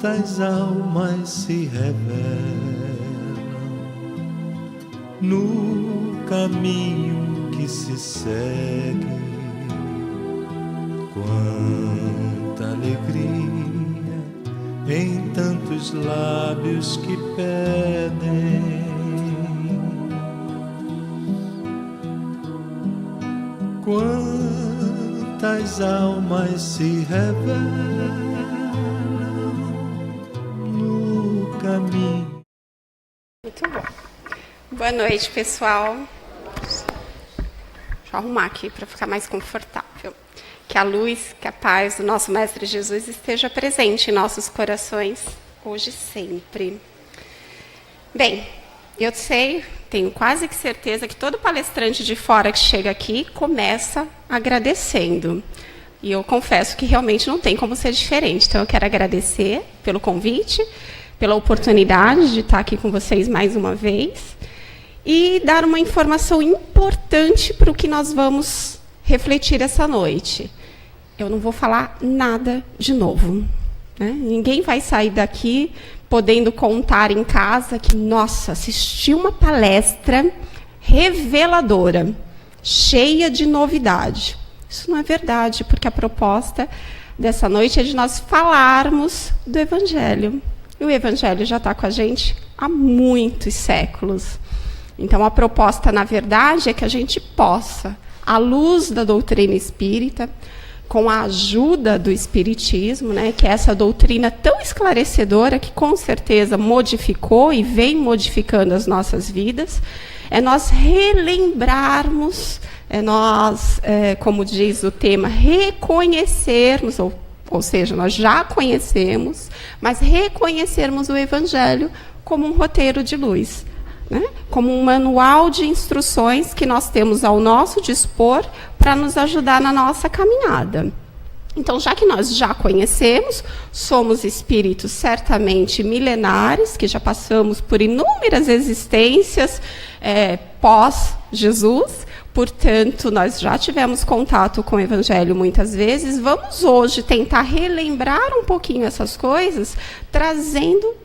Quantas almas se revelam no caminho que se segue, quanta alegria em tantos lábios que pedem, quantas almas se revelam caminho. Muito bom. Boa noite, pessoal. Deixa eu arrumar aqui para ficar mais confortável. Que a luz, que a paz do nosso Mestre Jesus esteja presente em nossos corações, hoje e sempre. Bem, eu sei, tenho quase que certeza que todo palestrante de fora que chega aqui começa agradecendo. E eu confesso que realmente não tem como ser diferente. Então eu quero agradecer pelo convite, pela oportunidade de estar aqui com vocês mais uma vez e dar uma informação importante para o que nós vamos refletir essa noite. Eu não vou falar nada de novo, né? Ninguém vai sair daqui podendo contar em casa que, nossa, assisti uma palestra reveladora, cheia de novidade. Isso não é verdade, porque a proposta dessa noite é de nós falarmos do Evangelho. E o Evangelho já está com a gente há muitos séculos. Então, a proposta, na verdade, é que a gente possa, à luz da doutrina espírita, com a ajuda do Espiritismo, né, que é essa doutrina tão esclarecedora que, com certeza, modificou e vem modificando as nossas vidas, é nós relembrarmos, como diz o tema, reconhecermos, ou seja, nós já conhecemos, mas reconhecermos o Evangelho como um roteiro de luz, né? Como um manual de instruções que nós temos ao nosso dispor para nos ajudar na nossa caminhada. Então, já que nós já conhecemos, somos espíritos certamente milenares, que já passamos por inúmeras existências pós-Jesus. Portanto, nós já tivemos contato com o Evangelho muitas vezes. Vamos hoje tentar relembrar um pouquinho essas coisas, trazendo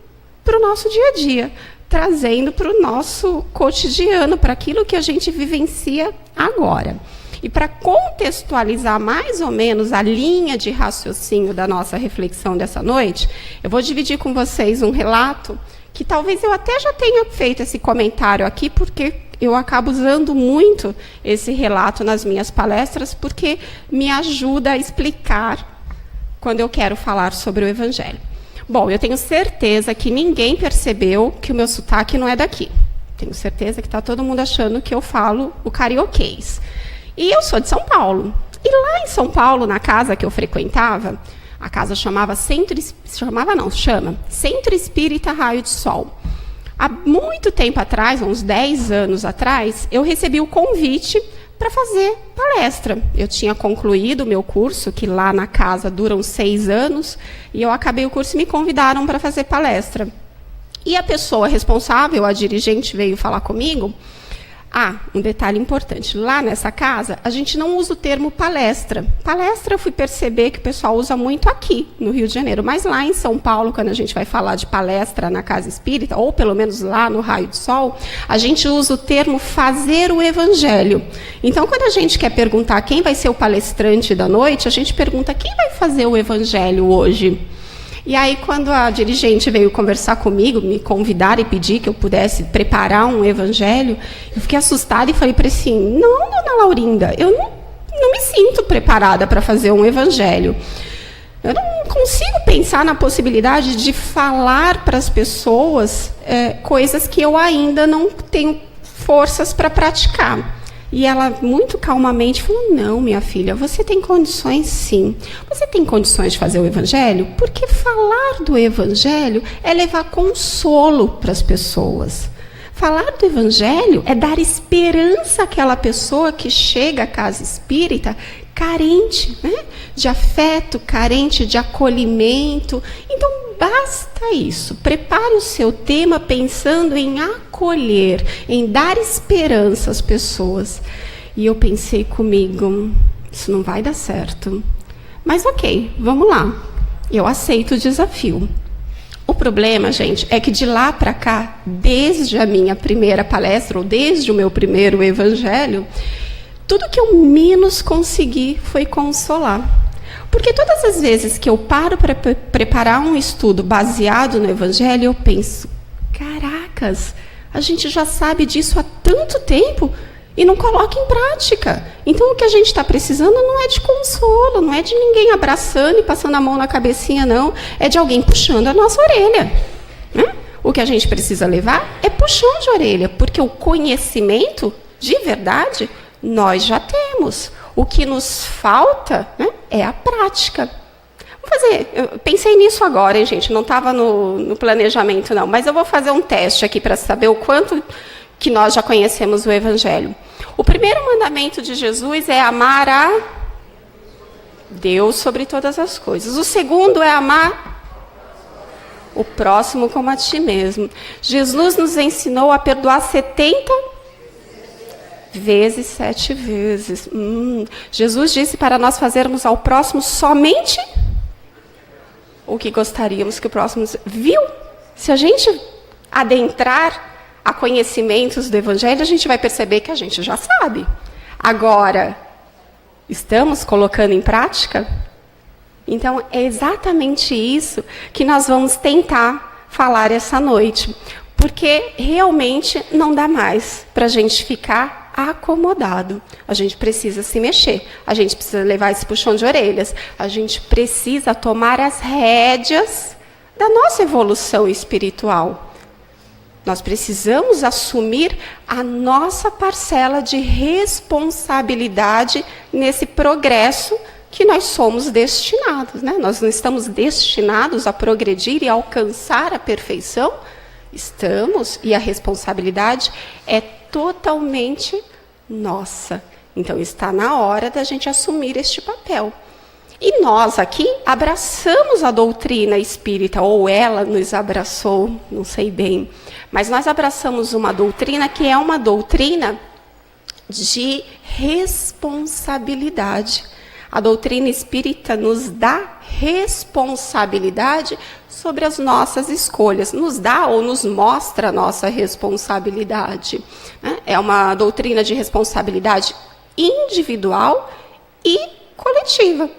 para o nosso dia a dia, trazendo para o nosso cotidiano, para aquilo que a gente vivencia agora. E para contextualizar mais ou menos a linha de raciocínio da nossa reflexão dessa noite, eu vou dividir com vocês um relato que talvez eu até já tenha feito esse comentário aqui, porque eu acabo usando muito esse relato nas minhas palestras, porque me ajuda a explicar quando eu quero falar sobre o Evangelho. Bom, eu tenho certeza que ninguém percebeu que o meu sotaque não é daqui. Tenho certeza que está todo mundo achando que eu falo o carioquês. E eu sou de São Paulo. E lá em São Paulo, na casa que eu frequentava, a casa chama Centro Espírita Raio de Sol. Há muito tempo atrás, uns 10 anos atrás, eu recebi o convite para fazer palestra. Eu tinha concluído o meu curso, que lá na casa duram 6 anos, e eu acabei o curso e me convidaram para fazer palestra. E a pessoa responsável, a dirigente, veio falar comigo. Um detalhe importante. Lá nessa casa, a gente não usa o termo palestra. Palestra eu fui perceber que o pessoal usa muito aqui, no Rio de Janeiro. Mas lá em São Paulo, quando a gente vai falar de palestra na Casa Espírita, ou pelo menos lá no Raio de Sol, a gente usa o termo fazer o Evangelho. Então, quando a gente quer perguntar quem vai ser o palestrante da noite, a gente pergunta quem vai fazer o Evangelho hoje. E aí, quando a dirigente veio conversar comigo, me convidar e pedir que eu pudesse preparar um evangelho, eu fiquei assustada e falei para ele assim, não, dona Laurinda, eu não me sinto preparada para fazer um evangelho. Eu não consigo pensar na possibilidade de falar para as pessoas coisas que eu ainda não tenho forças para praticar. E ela, muito calmamente, falou, não, minha filha, você tem condições sim. Você tem condições de fazer o Evangelho? Porque falar do Evangelho é levar consolo para as pessoas. Falar do Evangelho é dar esperança àquela pessoa que chega à casa espírita carente, né, de afeto, carente de acolhimento. Então, basta isso. Prepare o seu tema pensando em acolher, em dar esperança às pessoas. E eu pensei comigo, isso não vai dar certo. Mas ok, vamos lá. eu aceito o desafio. O problema, gente, é que de lá para cá, desde a minha primeira palestra, ou desde o meu primeiro evangelho, tudo que eu menos consegui foi consolar. Porque todas as vezes que eu paro para preparar um estudo baseado no evangelho, eu penso, caracas, a gente já sabe disso há tanto tempo e não coloca em prática. Então, o que a gente está precisando não é de consolo, não é de ninguém abraçando e passando a mão na cabecinha, não. É de alguém puxando a nossa orelha. Né? O que a gente precisa levar é puxão de orelha, porque o conhecimento, de verdade, nós já temos. O que nos falta, né, é a prática. Vamos fazer, eu pensei nisso agora, hein, gente? Não estava no planejamento, não. Mas eu vou fazer um teste aqui para saber o quanto que nós já conhecemos o Evangelho. O primeiro mandamento de Jesus é amar a Deus sobre todas as coisas. O segundo é amar o próximo como a ti mesmo. Jesus nos ensinou a perdoar 70 vezes 7 vezes. Jesus disse para nós fazermos ao próximo somente o que gostaríamos que o próximo viu. Se a gente adentrar a conhecimentos do Evangelho, a gente vai perceber que a gente já sabe. Agora, estamos colocando em prática? Então, é exatamente isso que nós vamos tentar falar essa noite. Porque realmente não dá mais para a gente ficar acomodado. A gente precisa se mexer. A gente precisa levar esse puxão de orelhas. A gente precisa tomar as rédeas da nossa evolução espiritual. Nós precisamos assumir a nossa parcela de responsabilidade nesse progresso que nós somos destinados. Né? Nós não estamos destinados a progredir e alcançar a perfeição. Estamos, e a responsabilidade é totalmente nossa. Então, está na hora da gente assumir este papel. E nós aqui abraçamos a doutrina espírita, ou ela nos abraçou, não sei bem. Mas nós abraçamos uma doutrina que é uma doutrina de responsabilidade. A doutrina espírita nos dá responsabilidade sobre as nossas escolhas. Nos dá ou nos mostra a nossa responsabilidade. É uma doutrina de responsabilidade individual e coletiva.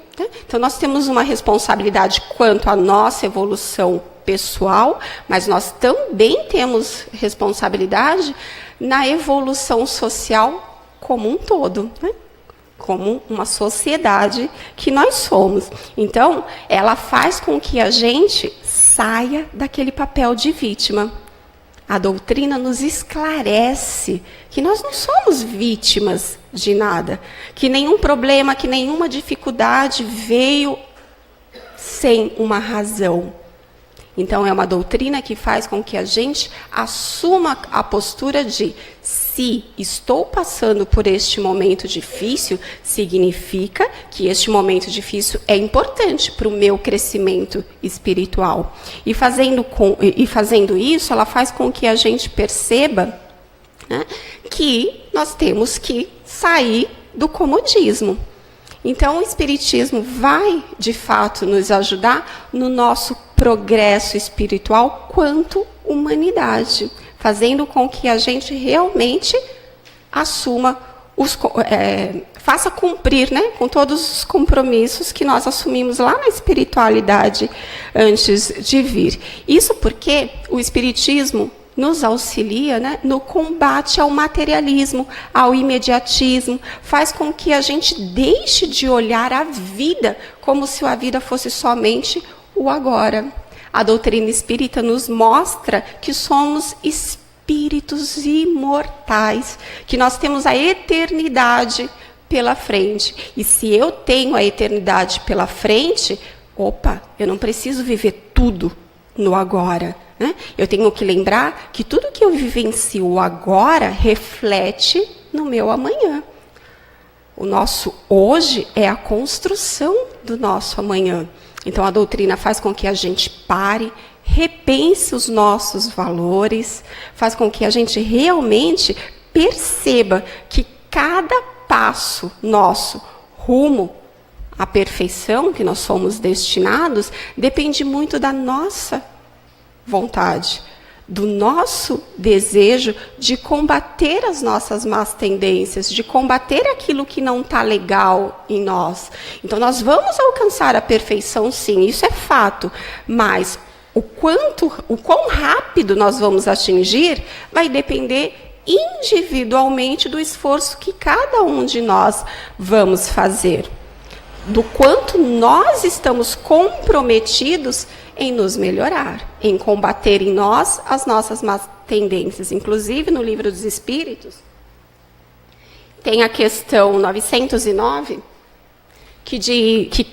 Então, nós temos uma responsabilidade quanto à nossa evolução pessoal, mas nós também temos responsabilidade na evolução social como um todo, né? Como uma sociedade que nós somos. Então, ela faz com que a gente saia daquele papel de vítima. A doutrina nos esclarece que nós não somos vítimas de nada, que nenhum problema, que nenhuma dificuldade veio sem uma razão. Então, é uma doutrina que faz com que a gente assuma a postura de, se estou passando por este momento difícil, significa que este momento difícil é importante para o meu crescimento espiritual. E fazendo isso, ela faz com que a gente perceba, né, que nós temos que sair do comodismo. Então, o Espiritismo vai, de fato, nos ajudar no nosso progresso espiritual quanto humanidade, fazendo com que a gente realmente assuma, faça cumprir, né, com todos os compromissos que nós assumimos lá na espiritualidade antes de vir. Isso porque o Espiritismo nos auxilia, né, no combate ao materialismo, ao imediatismo, faz com que a gente deixe de olhar a vida como se a vida fosse somente o agora. A doutrina espírita nos mostra que somos espíritos imortais, que nós temos a eternidade pela frente. E se eu tenho a eternidade pela frente, eu não preciso viver tudo no agora. Né? Eu tenho que lembrar que tudo que eu vivencio agora reflete no meu amanhã. O nosso hoje é a construção do nosso amanhã. Então, a doutrina faz com que a gente pare, repense os nossos valores, faz com que a gente realmente perceba que cada passo nosso rumo à perfeição que nós somos destinados, depende muito da nossa vontade, do nosso desejo de combater as nossas más tendências, de combater aquilo que não está legal em nós. Então, nós vamos alcançar a perfeição, sim, isso é fato, mas o quão rápido nós vamos atingir vai depender individualmente do esforço que cada um de nós vamos fazer, do quanto nós estamos comprometidos em nos melhorar, em combater em nós as nossas más tendências. Inclusive, no Livro dos Espíritos, tem a questão 909, que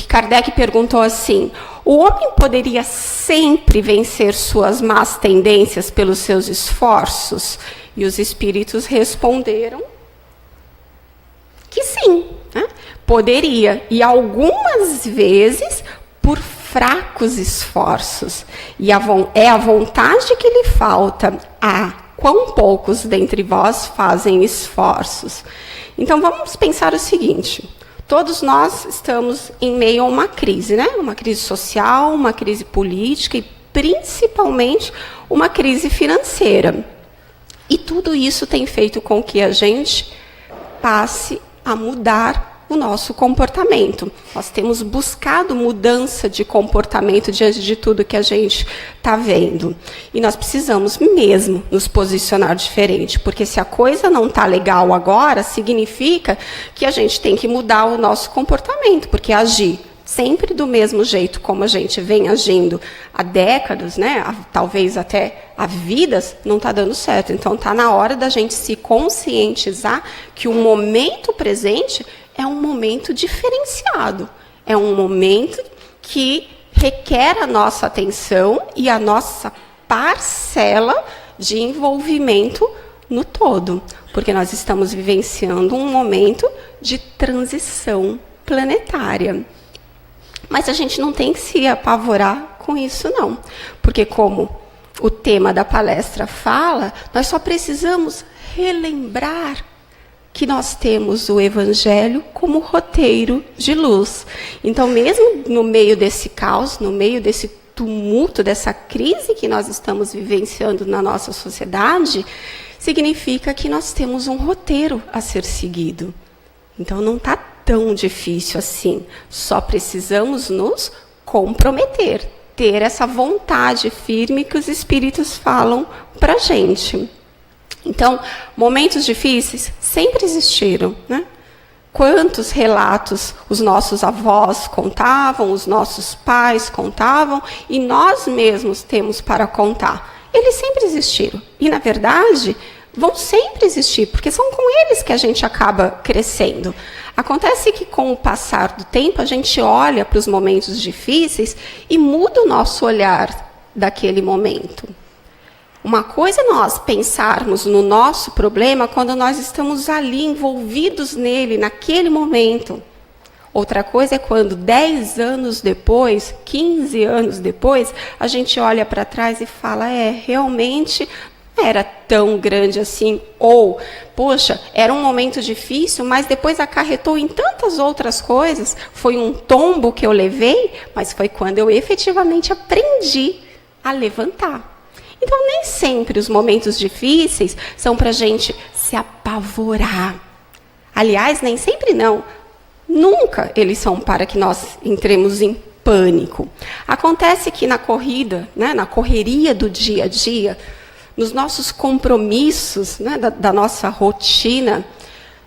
Kardec perguntou assim: o homem poderia sempre vencer suas más tendências pelos seus esforços? E os espíritos responderam que sim, né? Poderia, e algumas vezes por fracos esforços. E é a vontade que lhe falta. Quão poucos dentre vós fazem esforços. Então, vamos pensar o seguinte: todos nós estamos em meio a uma crise, né? Uma crise social, uma crise política e, principalmente, uma crise financeira. E tudo isso tem feito com que a gente passe a mudar o nosso comportamento. Nós temos buscado mudança de comportamento diante de tudo que a gente está vendo. E nós precisamos mesmo nos posicionar diferente, porque se a coisa não está legal agora, significa que a gente tem que mudar o nosso comportamento, porque agir sempre do mesmo jeito como a gente vem agindo há décadas, né, talvez até há vidas, não está dando certo. Então, está na hora da gente se conscientizar que o momento presente é um momento diferenciado. É um momento que requer a nossa atenção e a nossa parcela de envolvimento no todo. Porque nós estamos vivenciando um momento de transição planetária. Mas a gente não tem que se apavorar com isso, não. Porque, como o tema da palestra fala, nós só precisamos relembrar que nós temos o Evangelho como roteiro de luz. Então, mesmo no meio desse caos, no meio desse tumulto, dessa crise que nós estamos vivenciando na nossa sociedade, significa que nós temos um roteiro a ser seguido. Então, não está tão difícil assim. Só precisamos nos comprometer, ter essa vontade firme que os espíritos falam para a gente. Então, momentos difíceis sempre existiram, né? Quantos relatos os nossos avós contavam, os nossos pais contavam, e nós mesmos temos para contar. Eles sempre existiram. E, na verdade, vão sempre existir, porque são com eles que a gente acaba crescendo. Acontece que, com o passar do tempo, a gente olha para os momentos difíceis e muda o nosso olhar daquele momento. Uma coisa é nós pensarmos no nosso problema quando nós estamos ali envolvidos nele, naquele momento. Outra coisa é quando 10 anos depois, 15 anos depois, a gente olha para trás e fala, realmente não era tão grande assim. Ou, poxa, era um momento difícil, mas depois acarretou em tantas outras coisas. Foi um tombo que eu levei, mas foi quando eu efetivamente aprendi a levantar. Então, nem sempre os momentos difíceis são para a gente se apavorar. Aliás, nem sempre não. Nunca eles são para que nós entremos em pânico. Acontece que na corrida, né, na correria do dia a dia, nos nossos compromissos, né, da nossa rotina,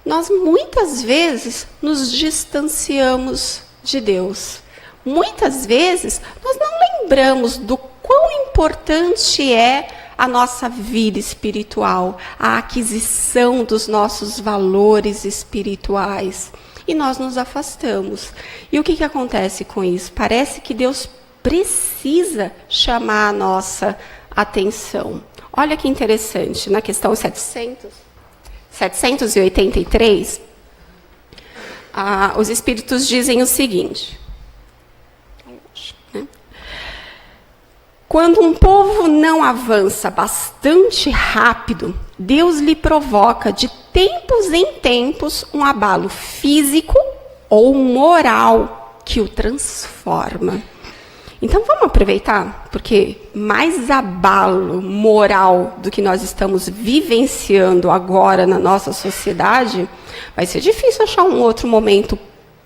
nós muitas vezes nos distanciamos de Deus. Muitas vezes nós não lembramos do quão importante é a nossa vida espiritual, a aquisição dos nossos valores espirituais. E nós nos afastamos. E o que acontece com isso? Parece que Deus precisa chamar a nossa atenção. Olha que interessante, na questão 783, os espíritos dizem o seguinte: quando um povo não avança bastante rápido, Deus lhe provoca de tempos em tempos um abalo físico ou moral que o transforma. Então vamos aproveitar, porque mais abalo moral do que nós estamos vivenciando agora na nossa sociedade, vai ser difícil achar um outro momento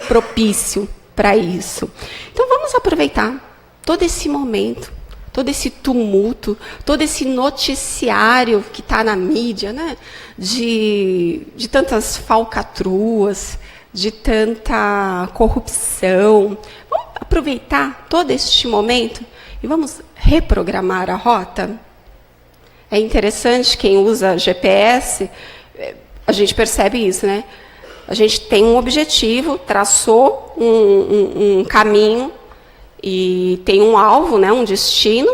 propício para isso. Então vamos aproveitar todo esse momento, todo esse tumulto, todo esse noticiário que está na mídia, né? De tantas falcatruas, de tanta corrupção. Vamos aproveitar todo este momento e vamos reprogramar a rota? É interessante, quem usa GPS, a gente percebe isso, né? A gente tem um objetivo, traçou um caminho e tem um alvo, né, um destino,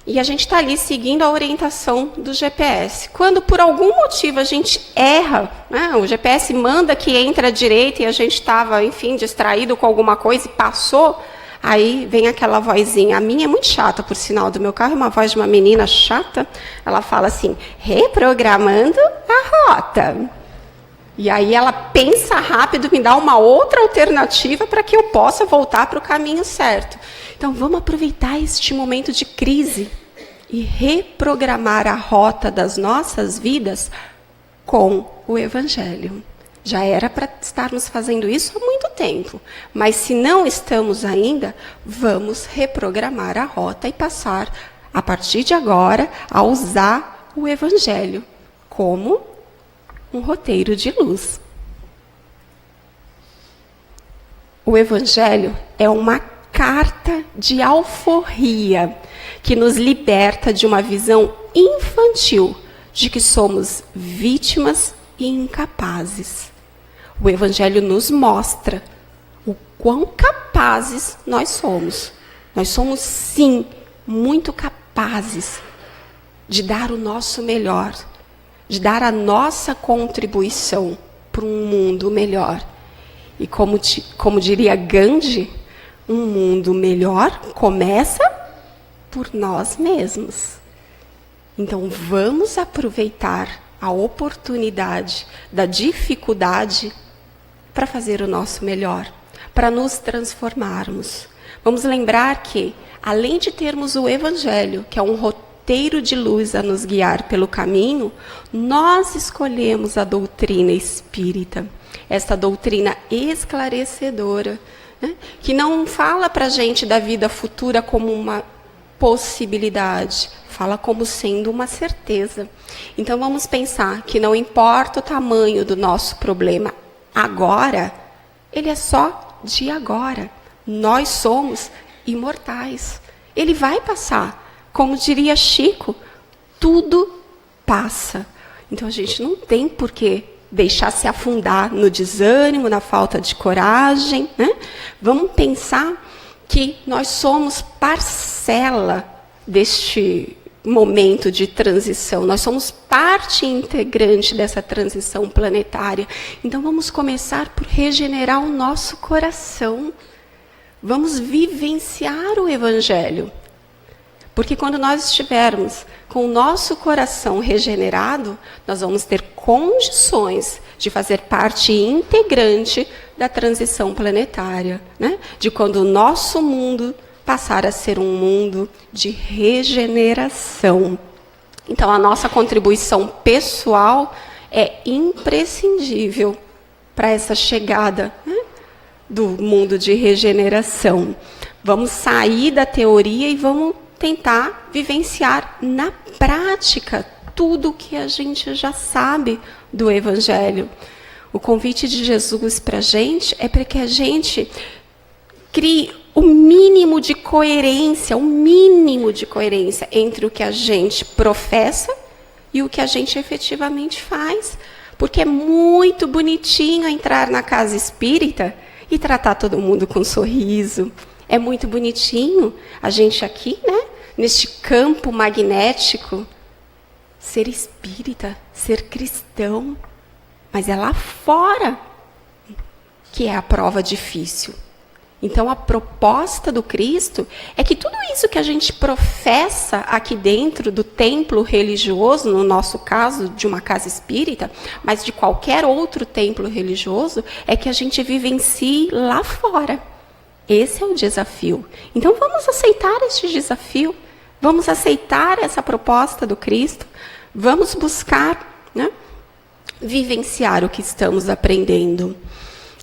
e a gente está ali seguindo a orientação do GPS. Quando, por algum motivo, a gente erra, né, o GPS manda que entre à direita e a gente estava, enfim, distraído com alguma coisa e passou, aí vem aquela vozinha. A minha é muito chata, por sinal, do meu carro é uma voz de uma menina chata. Ela fala assim, reprogramando a rota. E aí ela pensa rápido, me dá uma outra alternativa para que eu possa voltar para o caminho certo. Então, vamos aproveitar este momento de crise e reprogramar a rota das nossas vidas com o Evangelho. Já era para estarmos fazendo isso há muito tempo. Mas se não estamos ainda, vamos reprogramar a rota e passar, a partir de agora, a usar o Evangelho como um roteiro de luz. O Evangelho é uma carta de alforria que nos liberta de uma visão infantil de que somos vítimas e incapazes. O Evangelho nos mostra o quão capazes nós somos. Nós somos, sim, muito capazes de dar o nosso melhor, de dar a nossa contribuição para um mundo melhor. E como diria Gandhi, um mundo melhor começa por nós mesmos. Então vamos aproveitar a oportunidade da dificuldade para fazer o nosso melhor, para nos transformarmos. Vamos lembrar que, além de termos o Evangelho, que é um roteiro de luz a nos guiar pelo caminho, nós escolhemos a doutrina espírita, esta doutrina esclarecedora, né, que não fala para a gente da vida futura como uma possibilidade, fala como sendo uma certeza. Então vamos pensar que não importa o tamanho do nosso problema agora, ele é só de agora. Nós somos imortais. Ele vai passar. Como diria Chico, tudo passa. Então a gente não tem por que deixar se afundar no desânimo, na falta de coragem, né? Vamos pensar que nós somos parcela deste momento de transição. Nós somos parte integrante dessa transição planetária. Então vamos começar por regenerar o nosso coração. Vamos vivenciar o Evangelho. Porque quando nós estivermos com o nosso coração regenerado, nós vamos ter condições de fazer parte integrante da transição planetária, né? De quando o nosso mundo passar a ser um mundo de regeneração. Então, a nossa contribuição pessoal é imprescindível para essa chegada, né, do mundo de regeneração. Vamos sair da teoria e vamos tentar vivenciar na prática tudo o que a gente já sabe do Evangelho. O convite de Jesus para a gente é para que a gente crie o mínimo de coerência entre o que a gente professa e o que a gente efetivamente faz. Porque é muito bonitinho entrar na casa espírita e tratar todo mundo com um sorriso. É muito bonitinho a gente aqui, né, neste campo magnético, ser espírita, ser cristão. Mas é lá fora que é a prova difícil. Então, a proposta do Cristo é que tudo isso que a gente professa aqui dentro do templo religioso, no nosso caso, de uma casa espírita, mas de qualquer outro templo religioso, é que a gente vivencie lá fora. Esse é o desafio. Então, vamos aceitar este desafio, vamos aceitar essa proposta do Cristo, vamos buscar, né, vivenciar o que estamos aprendendo.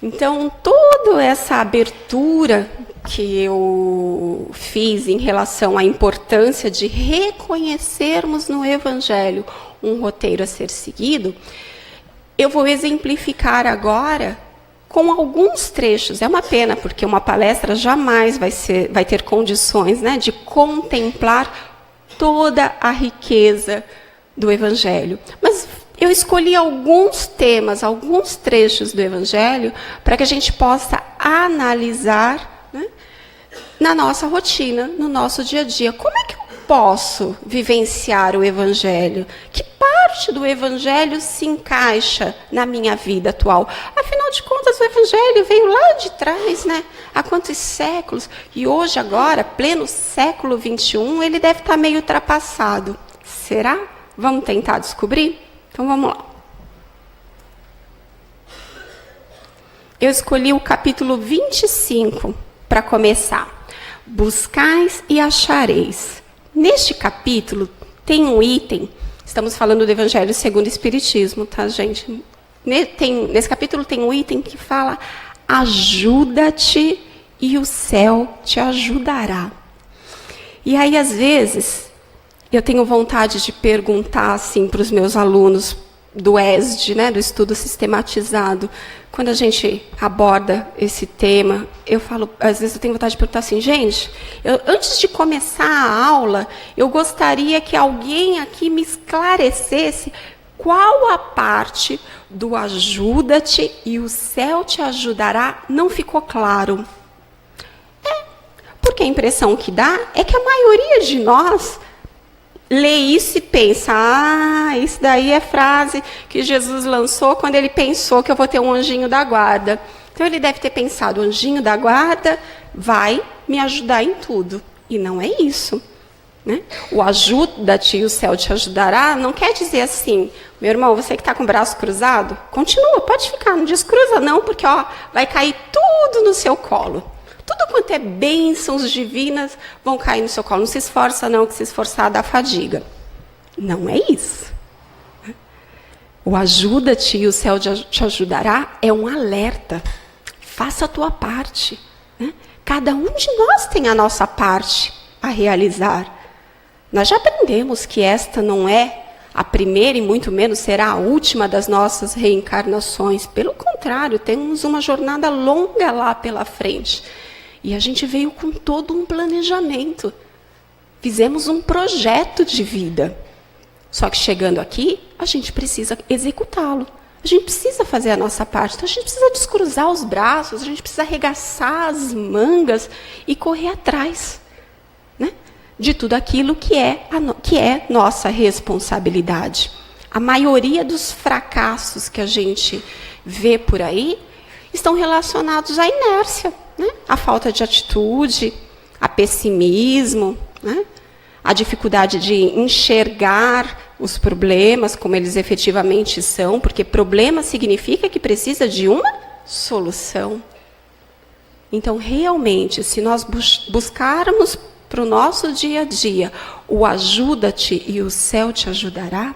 Então, toda essa abertura que eu fiz em relação à importância de reconhecermos no Evangelho um roteiro a ser seguido, eu vou exemplificar agora com alguns trechos. É uma pena, porque uma palestra jamais vai ter condições, né, de contemplar toda a riqueza do Evangelho. Mas eu escolhi alguns temas, alguns trechos do Evangelho, para que a gente possa analisar, né, na nossa rotina, no nosso dia a dia. Como é que eu posso vivenciar o Evangelho? Que parte do Evangelho se encaixa na minha vida atual? Afinal de contas, o Evangelho veio lá de trás, né? Há quantos séculos? E hoje, agora, pleno século XXI, ele deve estar meio ultrapassado. Será? Vamos tentar descobrir? Então, vamos lá. Eu escolhi o capítulo 25 para começar. Buscais e achareis. Neste capítulo tem um item, estamos falando do Evangelho segundo o Espiritismo, tá, gente? Nesse capítulo tem um item que fala: ajuda-te e o céu te ajudará. E aí, às vezes, eu tenho vontade de perguntar assim para os meus alunos do ESD, né, do estudo sistematizado, quando a gente aborda esse tema, eu falo, às vezes eu tenho vontade de perguntar assim, gente, antes de começar a aula, eu gostaria que alguém aqui me esclarecesse qual a parte do ajuda-te e o céu te ajudará não ficou claro. Porque a impressão que dá é que a maioria de nós lê isso e pensa, isso daí é frase que Jesus lançou quando ele pensou que eu vou ter um anjinho da guarda. Então ele deve ter pensado, o anjinho da guarda vai me ajudar em tudo. E não é isso, né? O ajuda-te e o céu te ajudará não quer dizer assim, meu irmão, você que está com o braço cruzado, continua, pode ficar, não descruza não, porque vai cair tudo no seu colo. Tudo quanto é bênçãos divinas vão cair no seu colo. Não se esforça não, que se esforçar dá fadiga. Não é isso. O ajuda-te e o céu te ajudará é um alerta. Faça a tua parte, né? Cada um de nós tem a nossa parte a realizar. Nós já aprendemos que esta não é a primeira e muito menos será a última das nossas reencarnações. Pelo contrário, temos uma jornada longa lá pela frente. E a gente veio com todo um planejamento. Fizemos um projeto de vida. Só que chegando aqui, a gente precisa executá-lo. A gente precisa fazer a nossa parte. Então, a gente precisa descruzar os braços, a gente precisa arregaçar as mangas e correr atrás, né, de tudo aquilo que é nossa responsabilidade. A maioria dos fracassos que a gente vê por aí estão relacionados à inércia, né? A falta de atitude, a pessimismo, né? A dificuldade de enxergar os problemas como eles efetivamente são, porque problema significa que precisa de uma solução. Então, realmente, se nós buscarmos para o nosso dia a dia o ajuda-te e o céu te ajudará,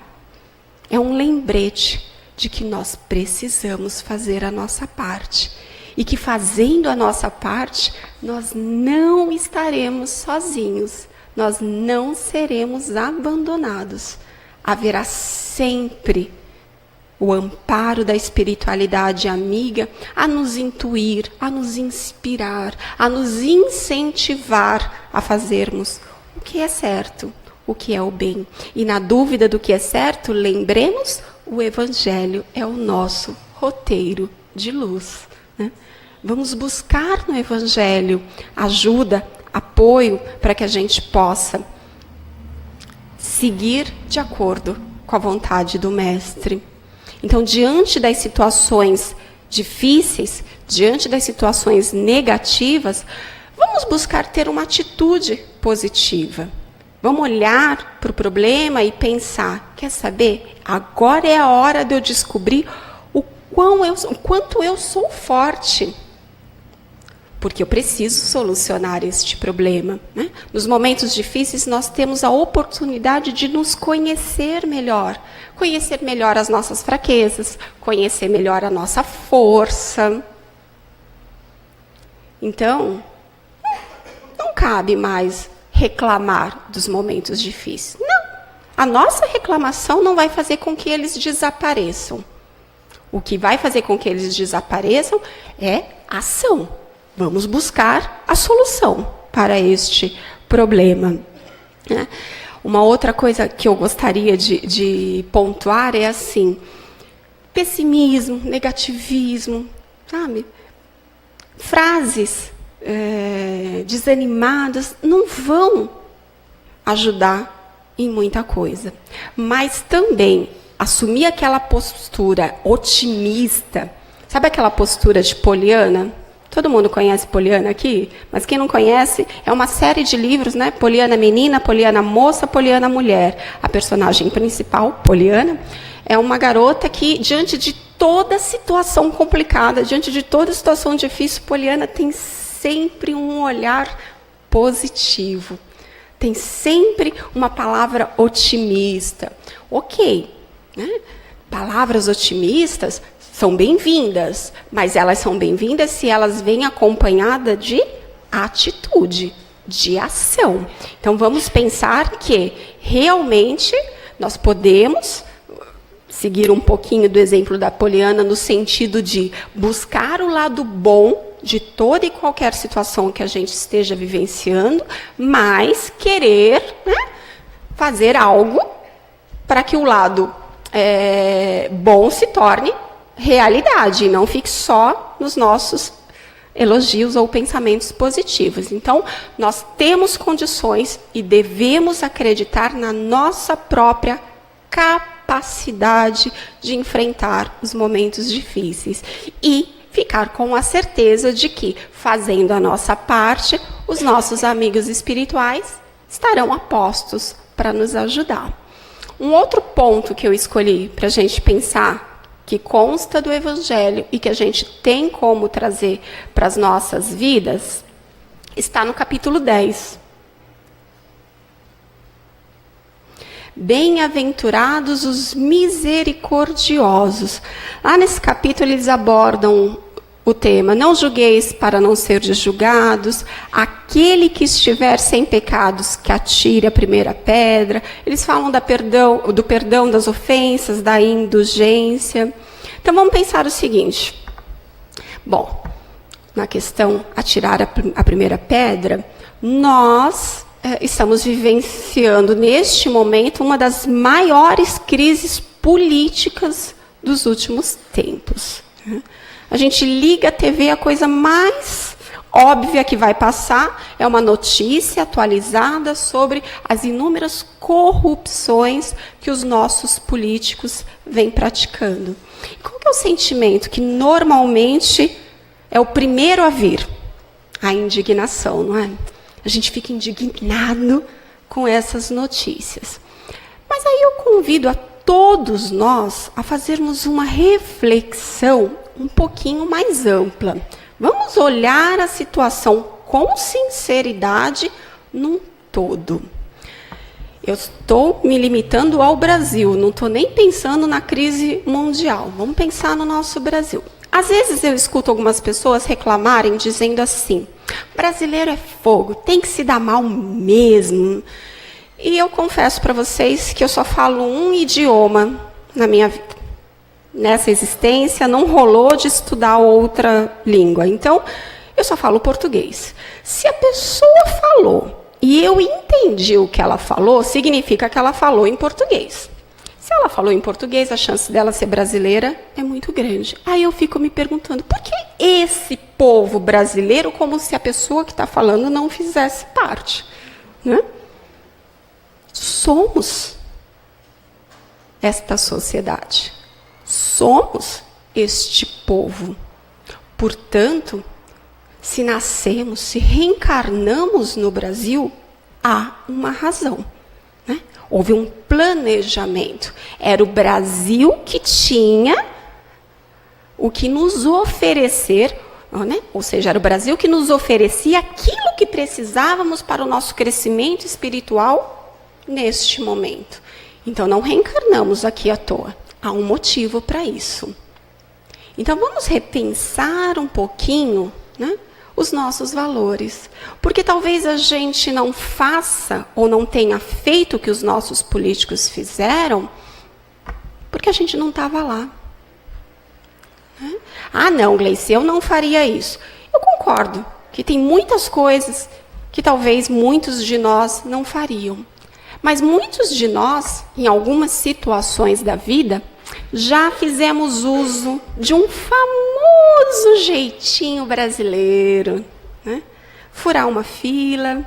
é um lembrete de que nós precisamos fazer a nossa parte. E que fazendo a nossa parte, nós não estaremos sozinhos, nós não seremos abandonados. Haverá sempre o amparo da espiritualidade amiga a nos intuir, a nos inspirar, a nos incentivar a fazermos o que é certo, o que é o bem. E na dúvida do que é certo, lembremos, o Evangelho é o nosso roteiro de luz. Vamos buscar no Evangelho ajuda, apoio, para que a gente possa seguir de acordo com a vontade do Mestre. Então, diante das situações difíceis, diante das situações negativas, vamos buscar ter uma atitude positiva. Vamos olhar para o problema e pensar, quer saber? Agora é a hora de eu descobrir o quanto eu sou forte. Porque eu preciso solucionar este problema. Né? Nos momentos difíceis, nós temos a oportunidade de nos conhecer melhor as nossas fraquezas, conhecer melhor a nossa força. Então, não cabe mais reclamar dos momentos difíceis. Não, a nossa reclamação não vai fazer com que eles desapareçam. O que vai fazer com que eles desapareçam é ação. Vamos buscar a solução para este problema. Uma outra coisa que eu gostaria de pontuar é assim, pessimismo, negativismo, sabe? Frases desanimadas não vão ajudar em muita coisa. Mas também assumir aquela postura otimista, sabe aquela postura de Poliana? Todo mundo conhece Poliana aqui? Mas quem não conhece, é uma série de livros, né? Poliana menina, Poliana moça, Poliana mulher. A personagem principal, Poliana, é uma garota que, diante de toda situação complicada, diante de toda situação difícil, Poliana tem sempre um olhar positivo. Tem sempre uma palavra otimista. Ok, né? Palavras otimistas são bem-vindas, mas elas são bem-vindas se elas vêm acompanhadas de atitude, de ação. Então, vamos pensar que, realmente, nós podemos seguir um pouquinho do exemplo da Poliana no sentido de buscar o lado bom de toda e qualquer situação que a gente esteja vivenciando, mas querer, né, fazer algo para que o lado bom se torne realidade, e não fique só nos nossos elogios ou pensamentos positivos. Então, nós temos condições e devemos acreditar na nossa própria capacidade de enfrentar os momentos difíceis e ficar com a certeza de que, fazendo a nossa parte, os nossos amigos espirituais estarão a postos para nos ajudar. Um outro ponto que eu escolhi para a gente pensar, que consta do Evangelho e que a gente tem como trazer para as nossas vidas, está no capítulo 10. Bem-aventurados os misericordiosos. Lá nesse capítulo eles abordam o tema: não julgueis para não seres julgados, aquele que estiver sem pecados, que atire a primeira pedra. Eles falam do perdão das ofensas, da indulgência. Então vamos pensar o seguinte. Bom, na questão atirar a primeira pedra, nós estamos vivenciando neste momento uma das maiores crises políticas dos últimos tempos. A gente liga a TV, a coisa mais óbvia que vai passar é uma notícia atualizada sobre as inúmeras corrupções que os nossos políticos vêm praticando. Qual que é o sentimento que normalmente é o primeiro a vir? A indignação, não é? A gente fica indignado com essas notícias. Mas aí eu convido a todos nós a fazermos uma reflexão um pouquinho mais ampla. Vamos olhar a situação com sinceridade num todo. Eu estou me limitando ao Brasil, não estou nem pensando na crise mundial. Vamos pensar no nosso Brasil. Às vezes eu escuto algumas pessoas reclamarem, dizendo assim: brasileiro é fogo, tem que se dar mal mesmo. E eu confesso para vocês que eu só falo um idioma na minha vida. Nessa existência não rolou de estudar outra língua. Então, eu só falo português. Se a pessoa falou e eu entendi o que ela falou, significa que ela falou em português. Se ela falou em português, a chance dela ser brasileira é muito grande. Aí eu fico me perguntando, por que esse povo brasileiro, como se a pessoa que está falando não fizesse parte? Né? Somos esta sociedade. Somos este povo. Portanto, se nascemos, se reencarnamos no Brasil, há uma razão, né? Houve um planejamento. Era o Brasil que tinha o que nos oferecer, né? Ou seja, era o Brasil que nos oferecia aquilo que precisávamos para o nosso crescimento espiritual neste momento. Então, não reencarnamos aqui à toa. Há um motivo para isso. Então, vamos repensar um pouquinho, né, os nossos valores. Porque talvez a gente não faça ou não tenha feito o que os nossos políticos fizeram porque a gente não estava lá. Né? Ah, não, Gleice, eu não faria isso. Eu concordo que tem muitas coisas que talvez muitos de nós não fariam. Mas muitos de nós, em algumas situações da vida, já fizemos uso de um famoso jeitinho brasileiro, né? Furar uma fila,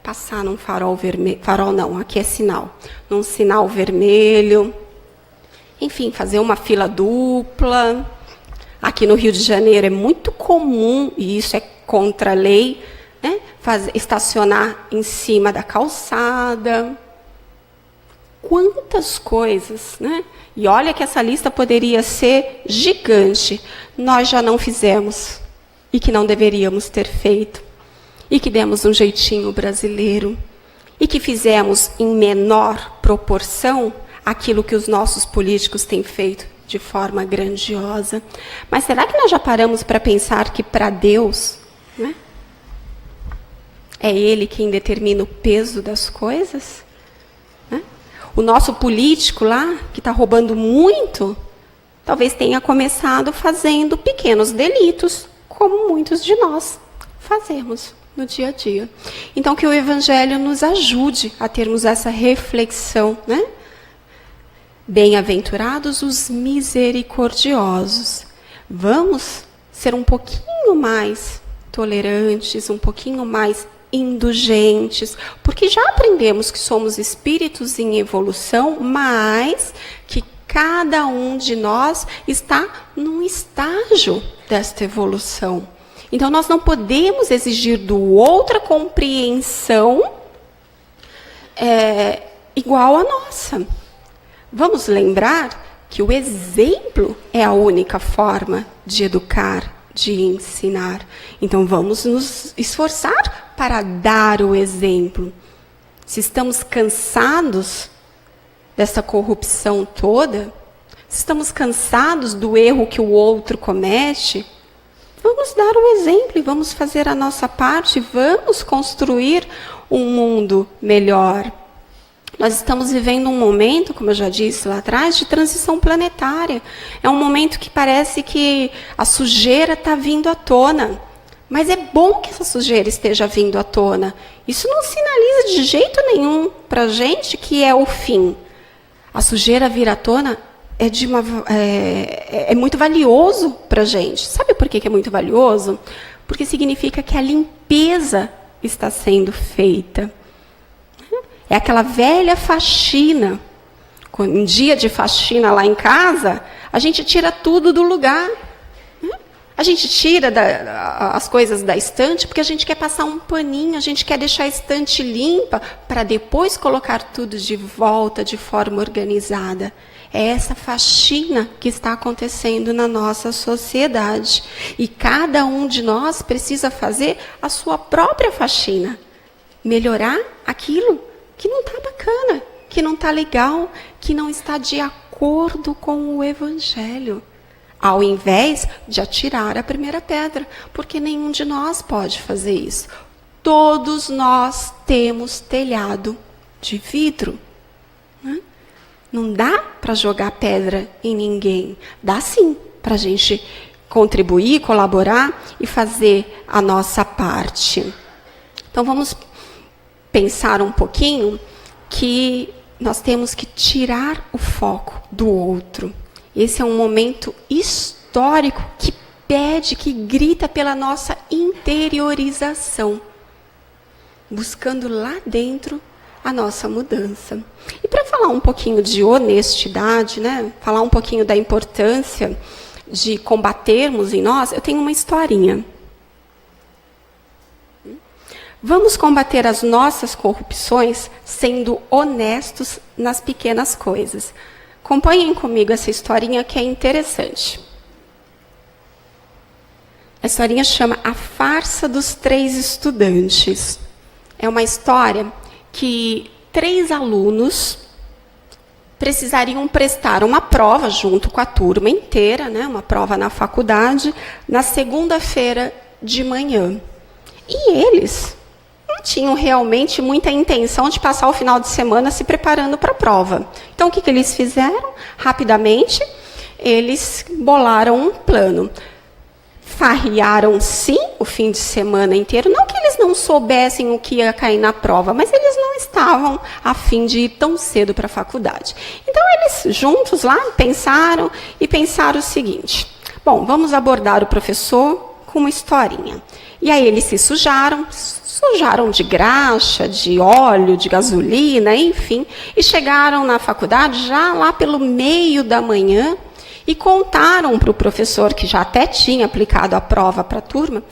passar num farol vermelho, farol não, aqui é sinal, num sinal vermelho, enfim, fazer uma fila dupla. Aqui no Rio de Janeiro é muito comum, e isso é contra a lei, né? Estacionar em cima da calçada. Quantas coisas, né? E olha que essa lista poderia ser gigante. Nós já não fizemos. E que não deveríamos ter feito. E que demos um jeitinho brasileiro. E que fizemos em menor proporção aquilo que os nossos políticos têm feito de forma grandiosa. Mas será que nós já paramos para pensar que para Deus, né, é Ele quem determina o peso das coisas? O nosso político lá, que está roubando muito, talvez tenha começado fazendo pequenos delitos, como muitos de nós fazemos no dia a dia. Então, que o Evangelho nos ajude a termos essa reflexão, né? Bem-aventurados os misericordiosos. Vamos ser um pouquinho mais tolerantes, um pouquinho mais indulgentes, porque já aprendemos que somos espíritos em evolução, mas que cada um de nós está num estágio desta evolução. Então, nós não podemos exigir do outro a compreensão igual à nossa. Vamos lembrar que o exemplo é a única forma de educar, de ensinar. Então, vamos nos esforçar para dar o exemplo. Se estamos cansados dessa corrupção toda, se estamos cansados do erro que o outro comete, vamos dar o exemplo e vamos fazer a nossa parte, vamos construir um mundo melhor. Nós estamos vivendo um momento, como eu já disse lá atrás, de transição planetária. É um momento que parece que a sujeira está vindo à tona. Mas é bom que essa sujeira esteja vindo à tona. Isso não sinaliza de jeito nenhum para a gente que é o fim. A sujeira vir à tona é muito valioso para a gente. Sabe por que é muito valioso? Porque significa que a limpeza está sendo feita. É aquela velha faxina. Em dia de faxina lá em casa, a gente tira tudo do lugar. A gente tira as coisas da estante porque a gente quer passar um paninho, a gente quer deixar a estante limpa para depois colocar tudo de volta de forma organizada. É essa faxina que está acontecendo na nossa sociedade. E cada um de nós precisa fazer a sua própria faxina. Melhorar aquilo que não está bacana, que não está legal, que não está de acordo com o Evangelho. Ao invés de atirar a primeira pedra, porque nenhum de nós pode fazer isso. Todos nós temos telhado de vidro. Né? Não dá para jogar pedra em ninguém. Dá sim para a gente contribuir, colaborar e fazer a nossa parte. Então vamos pensar um pouquinho que nós temos que tirar o foco do outro. Esse é um momento histórico que pede, que grita pela nossa interiorização, buscando lá dentro a nossa mudança. E para falar um pouquinho de honestidade, né, falar um pouquinho da importância de combatermos em nós, eu tenho uma historinha. Vamos combater as nossas corrupções sendo honestos nas pequenas coisas. Acompanhem comigo essa historinha que é interessante. A historinha chama A Farsa dos Três Estudantes. É uma história que 3 alunos precisariam prestar uma prova junto com a turma inteira, né, uma prova na faculdade, na segunda-feira de manhã. E eles não tinham realmente muita intenção de passar o final de semana se preparando para a prova. Então, o que eles fizeram? Rapidamente, eles bolaram um plano. Farrearam, sim, o fim de semana inteiro. Não que eles não soubessem o que ia cair na prova, mas eles não estavam a fim de ir tão cedo para a faculdade. Então, eles juntos lá pensaram o seguinte: bom, vamos abordar o professor com uma historinha. E aí eles se sujaram de graxa, de óleo, de gasolina, enfim, e chegaram na faculdade já lá pelo meio da manhã, e contaram para o professor, que já até tinha aplicado a prova para a turma,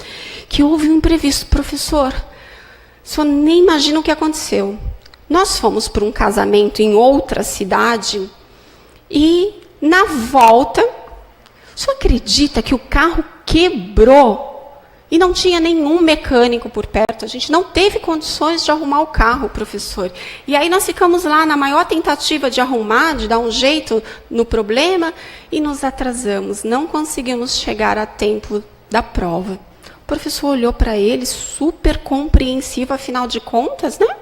que houve um imprevisto. Professor, o senhor nem imagina o que aconteceu. Nós fomos para um casamento em outra cidade e, na volta, o senhor acredita que o carro quebrou? E não tinha nenhum mecânico por perto. A gente não teve condições de arrumar o carro, professor. E aí nós ficamos lá na maior tentativa de arrumar, de dar um jeito no problema, e nos atrasamos. Não conseguimos chegar a tempo da prova. O professor olhou para ele, super compreensivo, afinal de contas, né?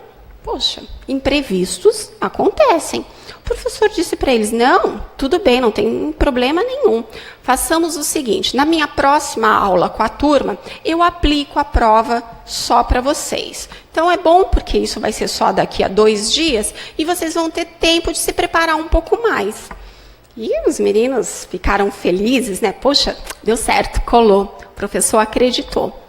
Poxa, imprevistos acontecem. O professor disse para eles: não, tudo bem, não tem problema nenhum. Façamos o seguinte: na minha próxima aula com a turma, eu aplico a prova só para vocês. Então é bom porque isso vai ser só daqui a 2 dias e vocês vão ter tempo de se preparar um pouco mais. E os meninos ficaram felizes, né? Poxa, deu certo, colou. O professor acreditou.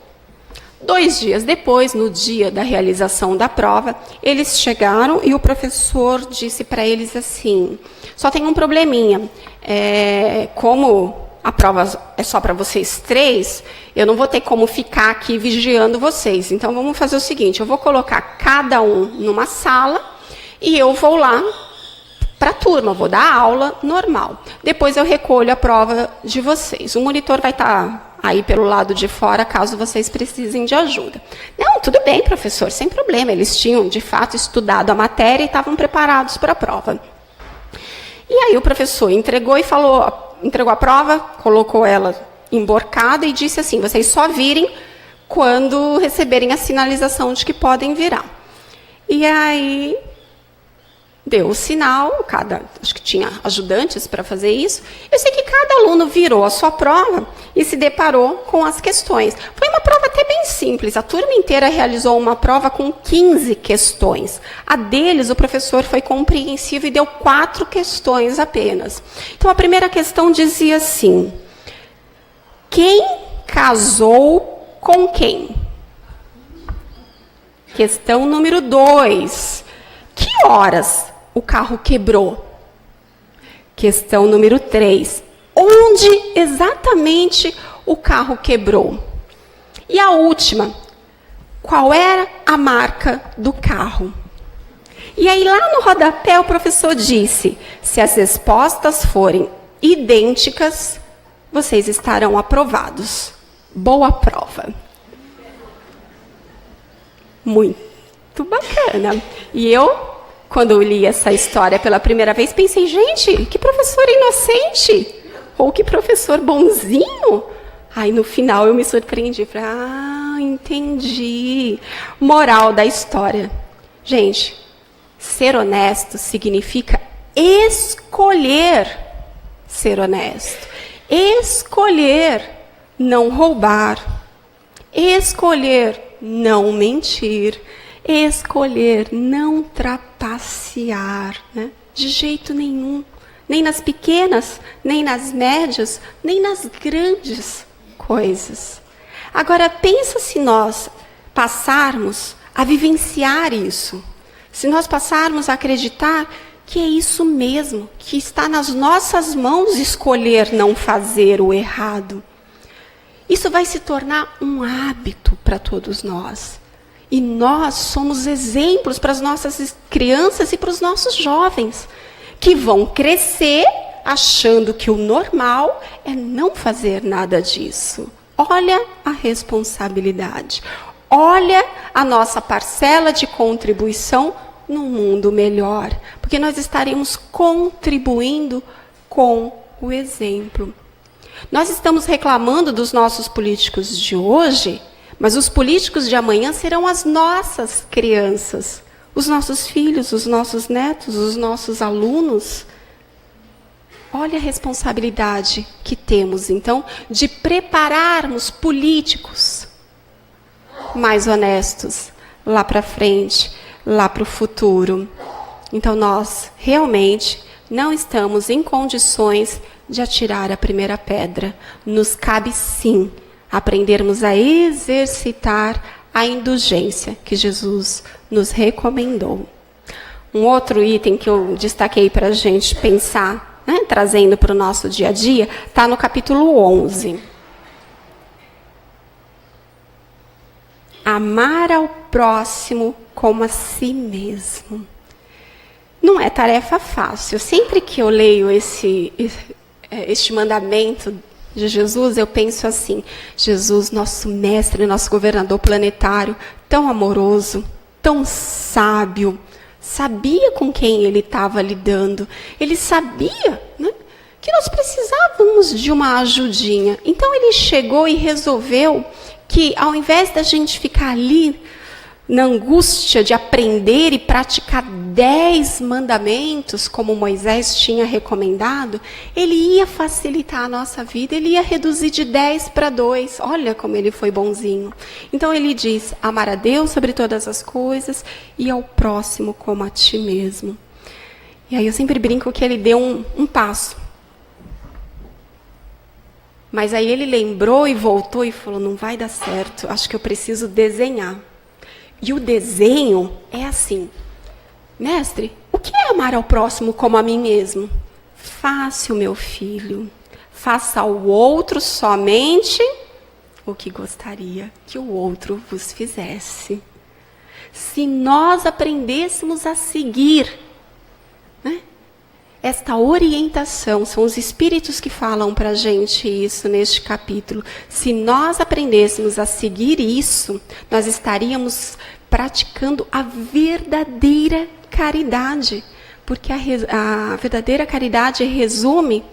2 dias depois, no dia da realização da prova, eles chegaram e o professor disse para eles assim: só tem um probleminha, como a prova é só para vocês 3, eu não vou ter como ficar aqui vigiando vocês. Então, vamos fazer o seguinte: eu vou colocar cada um numa sala e eu vou lá para a turma, vou dar aula normal. Depois eu recolho a prova de vocês. O monitor vai estar aí pelo lado de fora, caso vocês precisem de ajuda. Não, tudo bem, professor, sem problema. Eles tinham, de fato, estudado a matéria e estavam preparados para a prova. E aí o professor entregou a prova, colocou ela emborcada e disse assim: vocês só virem quando receberem a sinalização de que podem virar. E aí deu o sinal, acho que tinha ajudantes para fazer isso. Eu sei que cada aluno virou a sua prova e se deparou com as questões. Foi uma prova até bem simples. A turma inteira realizou uma prova com 15 questões. A deles, o professor foi compreensivo e deu 4 questões apenas. Então, a primeira questão dizia assim: quem casou com quem? Questão número 2. Que horas o carro quebrou? Questão número 3. Onde exatamente o carro quebrou? E a última, qual era a marca do carro? E aí, lá no rodapé, o professor disse: se as respostas forem idênticas, vocês estarão aprovados. Boa prova. Muito bacana. E eu, quando eu li essa história pela primeira vez, pensei: gente, que professor inocente! Ou que professor bonzinho! Aí, no final, eu me surpreendi. Falei: entendi. Moral da história. Gente, ser honesto significa escolher ser honesto. Escolher não roubar. Escolher não mentir. Escolher não trapacear, né? De jeito nenhum. Nem nas pequenas, nem nas médias, nem nas grandes coisas. Agora, pensa se nós passarmos a vivenciar isso. Se nós passarmos a acreditar que é isso mesmo, que está nas nossas mãos escolher não fazer o errado. Isso vai se tornar um hábito para todos nós. E nós somos exemplos para as nossas crianças e para os nossos jovens, que vão crescer achando que o normal é não fazer nada disso. Olha a responsabilidade. Olha a nossa parcela de contribuição num mundo melhor. Porque nós estaremos contribuindo com o exemplo. Nós estamos reclamando dos nossos políticos de hoje, mas os políticos de amanhã serão as nossas crianças, os nossos filhos, os nossos netos, os nossos alunos. Olha a responsabilidade que temos, então, de prepararmos políticos mais honestos lá para frente, lá para o futuro. Então, nós realmente não estamos em condições de atirar a primeira pedra. Nos cabe, sim, aprendermos a exercitar a indulgência que Jesus nos recomendou. Um outro item que eu destaquei para a gente pensar, trazendo para o nosso dia a dia, está no capítulo 11. Amar ao próximo como a si mesmo. Não é tarefa fácil. Sempre que eu leio este mandamento de Jesus, eu penso assim: Jesus, nosso mestre, nosso governador planetário, tão amoroso, tão sábio, sabia com quem ele estava lidando. Ele sabia, que nós precisávamos de uma ajudinha. Então ele chegou e resolveu que, ao invés da gente ficar ali na angústia de aprender e praticar 10 mandamentos, como Moisés tinha recomendado, ele ia facilitar a nossa vida, ele ia reduzir de 10 para 2. Olha como ele foi bonzinho. Então ele diz: amar a Deus sobre todas as coisas e ao próximo como a ti mesmo. E aí eu sempre brinco que ele deu um passo. Mas aí ele lembrou e voltou e falou: não vai dar certo, acho que eu preciso desenhar. E o desenho é assim: mestre, o que é amar ao próximo como a mim mesmo? Fácil, meu filho. Faça ao outro somente o que gostaria que o outro vos fizesse. Se nós aprendêssemos a seguir, esta orientação, são os espíritos que falam para a gente isso neste capítulo. Se nós aprendêssemos a seguir isso, nós estaríamos praticando a verdadeira caridade. Porque a verdadeira caridade resume,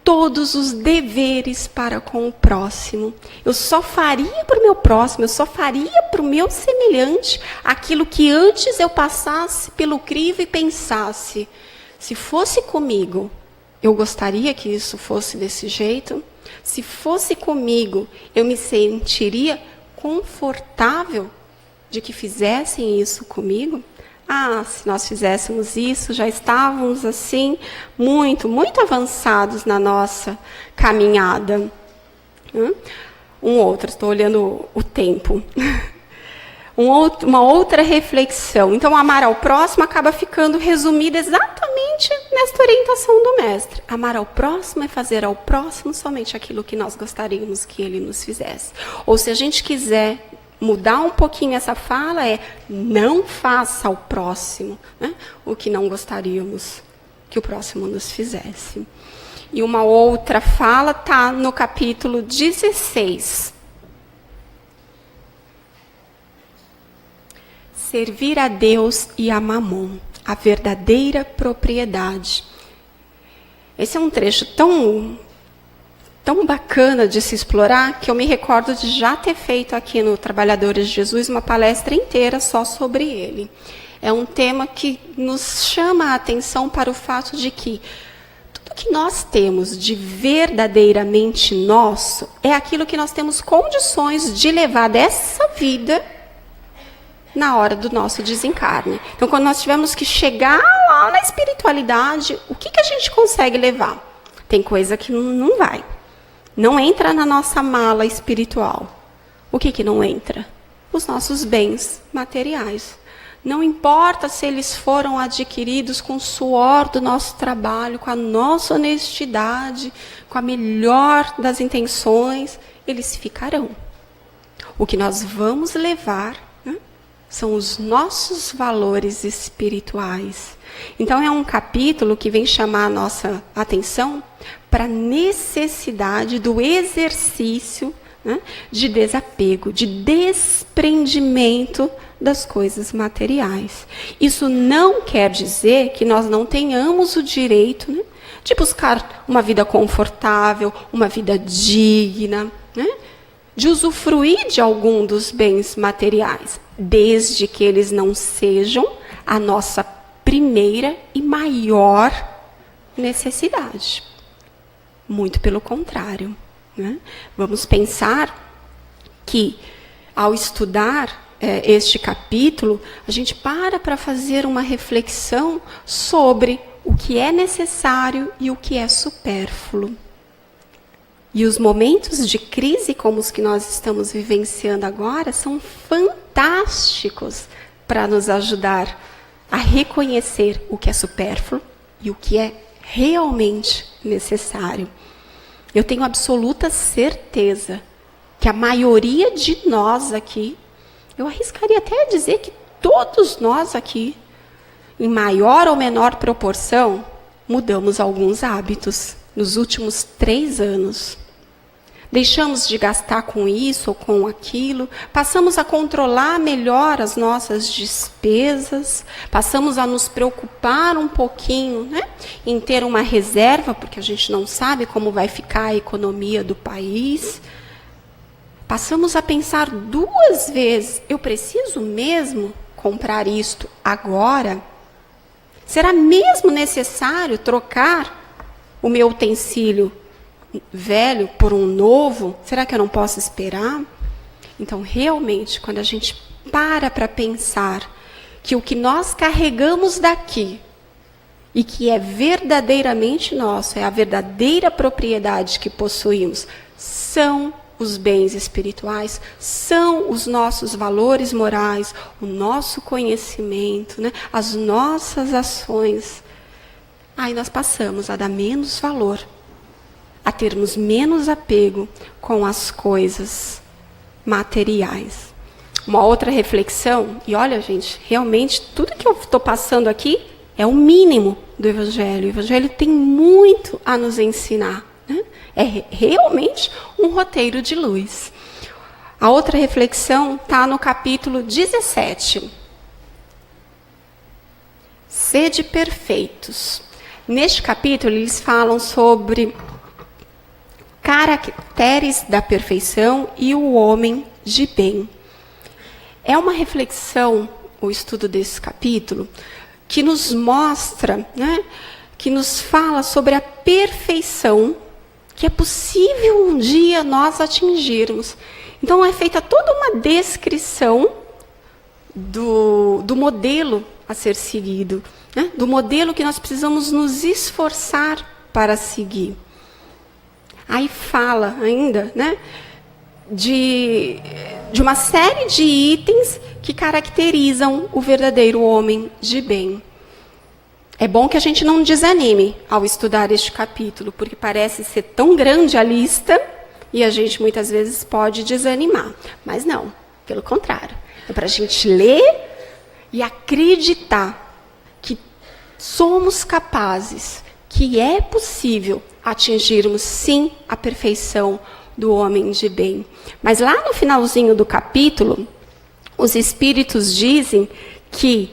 todos os deveres para com o próximo. Eu só faria para o meu próximo, eu só faria para o meu semelhante aquilo que antes eu passasse pelo crivo e pensasse: se fosse comigo, eu gostaria que isso fosse desse jeito. Se fosse comigo, eu me sentiria confortável de que fizessem isso comigo. Se nós fizéssemos isso, já estávamos assim, muito, muito avançados na nossa caminhada. Estou olhando o tempo. Uma outra reflexão. Então, amar ao próximo acaba ficando resumido exatamente nesta orientação do mestre. Amar ao próximo é fazer ao próximo somente aquilo que nós gostaríamos que ele nos fizesse. Ou, se a gente quiser mudar um pouquinho essa fala, não faça ao próximo o que não gostaríamos que o próximo nos fizesse. E uma outra fala está no capítulo 16. Servir a Deus e a Mamon, a verdadeira propriedade. Esse é um trecho tão bacana de se explorar, que eu me recordo de já ter feito aqui no Trabalhadores de Jesus uma palestra inteira só sobre ele. É um tema que nos chama a atenção para o fato de que tudo que nós temos de verdadeiramente nosso é aquilo que nós temos condições de levar dessa vida na hora do nosso desencarne. Então, quando nós tivermos que chegar lá na espiritualidade, o que a gente consegue levar? Tem coisa que não vai. Não entra na nossa mala espiritual. O que não entra? Os nossos bens materiais. Não importa se eles foram adquiridos com o suor do nosso trabalho, com a nossa honestidade, com a melhor das intenções, eles ficarão. O que nós vamos levar, né, são os nossos valores espirituais. Então é um capítulo que vem chamar a nossa atenção para a necessidade do exercício, né, de desapego, de desprendimento das coisas materiais. Isso não quer dizer que nós não tenhamos o direito, né, de buscar uma vida confortável, uma vida digna, né, de usufruir de algum dos bens materiais, desde que eles não sejam a nossa primeira e maior necessidade. Muito pelo contrário, né? Vamos pensar que, ao estudar este capítulo, a gente para fazer uma reflexão sobre o que é necessário e o que é supérfluo. E os momentos de crise como os que nós estamos vivenciando agora são fantásticos para nos ajudar a reconhecer o que é supérfluo e o que é realmente necessário. Eu tenho absoluta certeza que a maioria de nós aqui, eu arriscaria até dizer que todos nós aqui, em maior ou menor proporção, mudamos alguns hábitos nos últimos 3 anos. Deixamos de gastar com isso ou com aquilo, passamos a controlar melhor as nossas despesas, passamos a nos preocupar um pouquinho, né, em ter uma reserva, porque a gente não sabe como vai ficar a economia do país. Passamos a pensar 2 vezes, eu preciso mesmo comprar isto agora? Será mesmo necessário trocar o meu utensílio velho por um novo? Será que eu não posso esperar? Então, realmente, quando a gente para pensar que o que nós carregamos daqui e que é verdadeiramente nosso, é a verdadeira propriedade que possuímos, são os bens espirituais, são os nossos valores morais, o nosso conhecimento, né, as nossas ações, aí nós passamos a dar menos valor, a termos menos apego com as coisas materiais. Uma outra reflexão, e olha, gente, realmente tudo que eu estou passando aqui é o mínimo do Evangelho. O Evangelho tem muito a nos ensinar, né? É realmente um roteiro de luz. A outra reflexão está no capítulo 17. Sede perfeitos. Neste capítulo, eles falam sobre caracteres da perfeição e o homem de bem. É uma reflexão, o estudo desse capítulo, que nos mostra, né, que nos fala sobre a perfeição que é possível um dia nós atingirmos. Então é feita toda uma descrição do modelo a ser seguido, né, do modelo que nós precisamos nos esforçar para seguir. Aí fala ainda, né, de uma série de itens que caracterizam o verdadeiro homem de bem. É bom que a gente não desanime ao estudar este capítulo, porque parece ser tão grande a lista e a gente muitas vezes pode desanimar. Mas não, pelo contrário. É para a gente ler e acreditar que somos capazes, que é possível atingirmos, sim, a perfeição do homem de bem. Mas lá no finalzinho do capítulo, os espíritos dizem que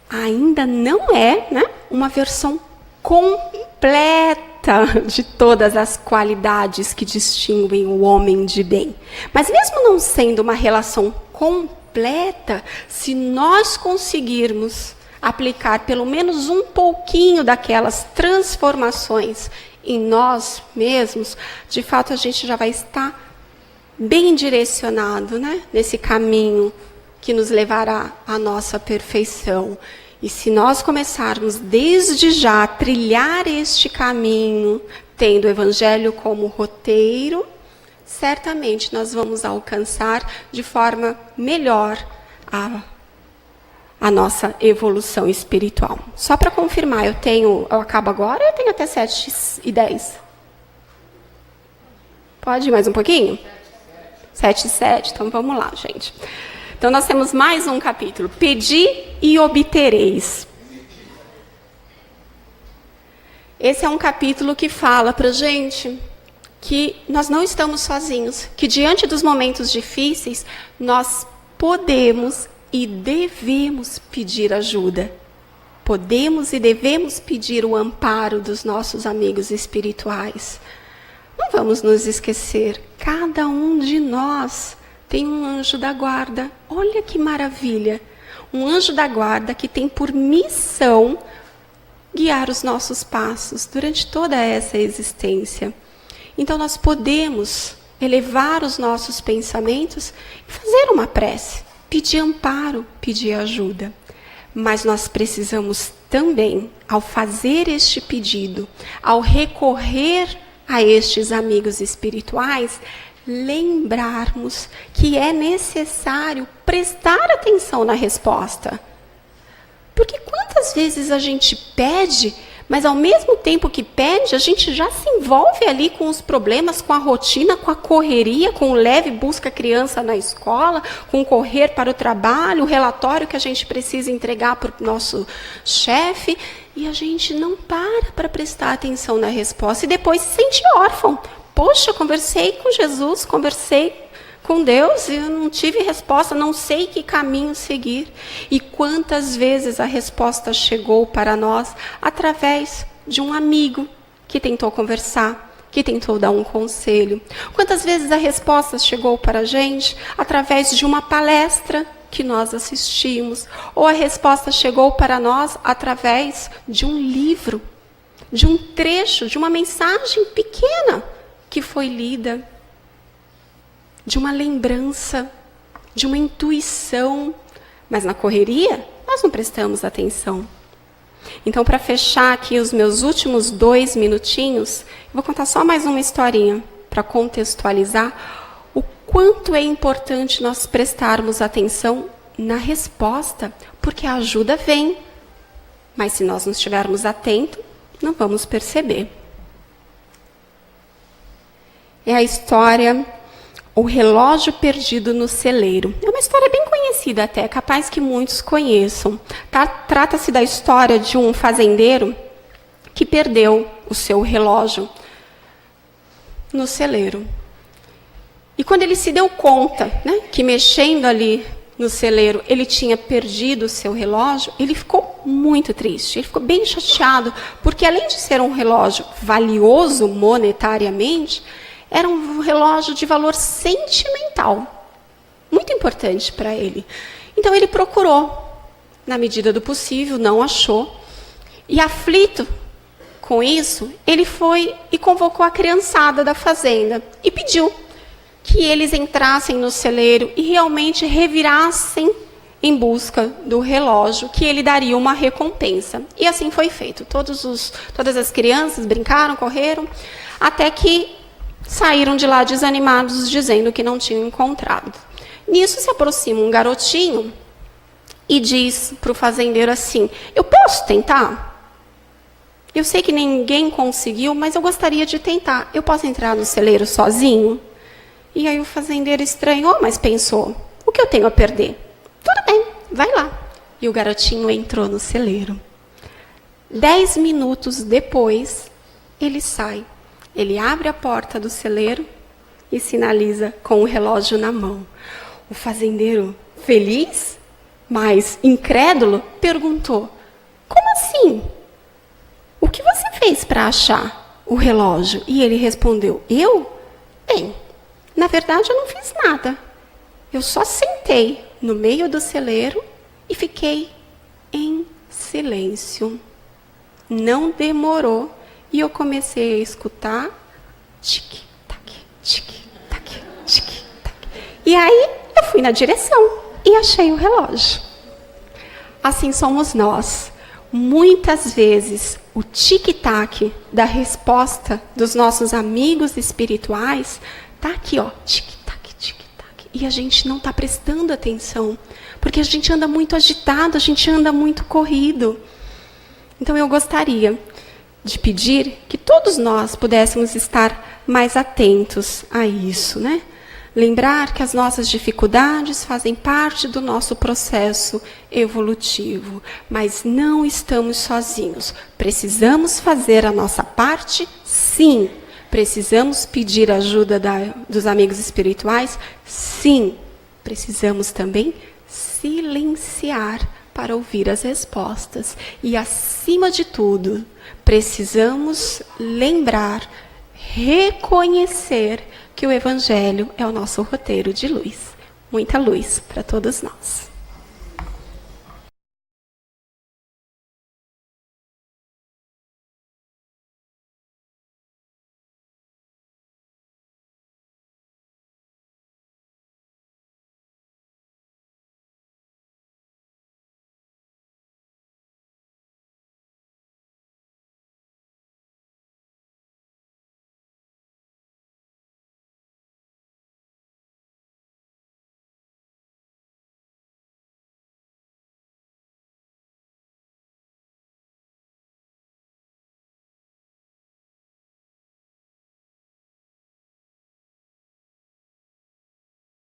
ainda não é, né, uma versão completa de todas as qualidades que distinguem o homem de bem. Mas mesmo não sendo uma relação completa, se nós conseguirmos aplicar pelo menos um pouquinho daquelas transformações em nós mesmos, de fato a gente já vai estar bem direcionado, né, nesse caminho que nos levará à nossa perfeição. E se nós começarmos desde já a trilhar este caminho, tendo o Evangelho como roteiro, certamente nós vamos alcançar de forma melhor a nossa evolução espiritual. Só para confirmar, eu acabo agora ou eu tenho até 7h10? Pode ir mais um pouquinho? 7h07, então vamos lá, gente. Então nós temos mais um capítulo. Pedi e obtereis. Esse é um capítulo que fala para a gente que nós não estamos sozinhos, que diante dos momentos difíceis, nós podemos e devemos pedir ajuda. Podemos e devemos pedir o amparo dos nossos amigos espirituais. Não vamos nos esquecer, cada um de nós tem um anjo da guarda. Olha que maravilha! Um anjo da guarda que tem por missão guiar os nossos passos durante toda essa existência. Então nós podemos elevar os nossos pensamentos e fazer uma prece, pedir amparo, pedir ajuda. Mas nós precisamos também, ao fazer este pedido, ao recorrer a estes amigos espirituais, lembrarmos que é necessário prestar atenção na resposta. Porque quantas vezes a gente pede, mas ao mesmo tempo que pede, a gente já se envolve ali com os problemas, com a rotina, com a correria, com o leve busca criança na escola, com o correr para o trabalho, o relatório que a gente precisa entregar para o nosso chefe, e a gente não para prestar atenção na resposta e depois se sente órfão. Poxa, conversei com Jesus, conversei com Deus e eu não tive resposta, não sei que caminho seguir. E quantas vezes a resposta chegou para nós através de um amigo que tentou conversar, que tentou dar um conselho. Quantas vezes a resposta chegou para a gente através de uma palestra que nós assistimos, ou a resposta chegou para nós através de um livro, de um trecho, de uma mensagem pequena que foi lida, de uma lembrança, de uma intuição. Mas na correria, nós não prestamos atenção. Então, para fechar aqui os meus últimos 2 minutinhos, eu vou contar só mais uma historinha, para contextualizar o quanto é importante nós prestarmos atenção na resposta, porque a ajuda vem. Mas se nós não estivermos atentos, não vamos perceber. É a história O Relógio Perdido no Celeiro. É uma história bem conhecida até, é capaz que muitos conheçam. Trata-se da história de um fazendeiro que perdeu o seu relógio no celeiro. E quando ele se deu conta, que mexendo ali no celeiro, ele tinha perdido o seu relógio, ele ficou muito triste, ele ficou bem chateado, porque além de ser um relógio valioso monetariamente, era um relógio de valor sentimental, muito importante para ele. Então ele procurou, na medida do possível, não achou. E aflito com isso, ele foi e convocou a criançada da fazenda e pediu que eles entrassem no celeiro e realmente revirassem em busca do relógio, que ele daria uma recompensa. E assim foi feito. Todas as crianças brincaram, correram, até que saíram de lá desanimados, dizendo que não tinham encontrado. Nisso se aproxima um garotinho e diz para o fazendeiro assim: eu posso tentar? Eu sei que ninguém conseguiu, mas eu gostaria de tentar. Eu posso entrar no celeiro sozinho? E aí o fazendeiro estranhou, mas pensou: o que eu tenho a perder? Tudo bem, vai lá. E o garotinho entrou no celeiro. 10 minutos depois, ele sai. Ele abre a porta do celeiro e sinaliza com o relógio na mão. O fazendeiro, feliz, mas incrédulo, perguntou: como assim? O que você fez para achar o relógio? E ele respondeu: eu? Bem, na verdade eu não fiz nada. Eu só sentei no meio do celeiro e fiquei em silêncio. Não demorou. E eu comecei a escutar tic-tac, tic-tac, tic-tac. E aí eu fui na direção e achei o relógio. Assim somos nós. Muitas vezes o tic-tac da resposta dos nossos amigos espirituais está aqui, ó, tic-tac, tic-tac. e a gente não está prestando atenção, porque a gente anda muito agitado, a gente anda muito corrido. Então eu gostaria de pedir que todos nós pudéssemos estar mais atentos a isso, né? Lembrar que as nossas dificuldades fazem parte do nosso processo evolutivo, mas não estamos sozinhos. Precisamos fazer a nossa parte, sim. Precisamos pedir ajuda dos amigos espirituais, sim. Precisamos também silenciar para ouvir as respostas. E, acima de tudo, precisamos lembrar, reconhecer que o Evangelho é o nosso roteiro de luz. Muita luz para todos nós.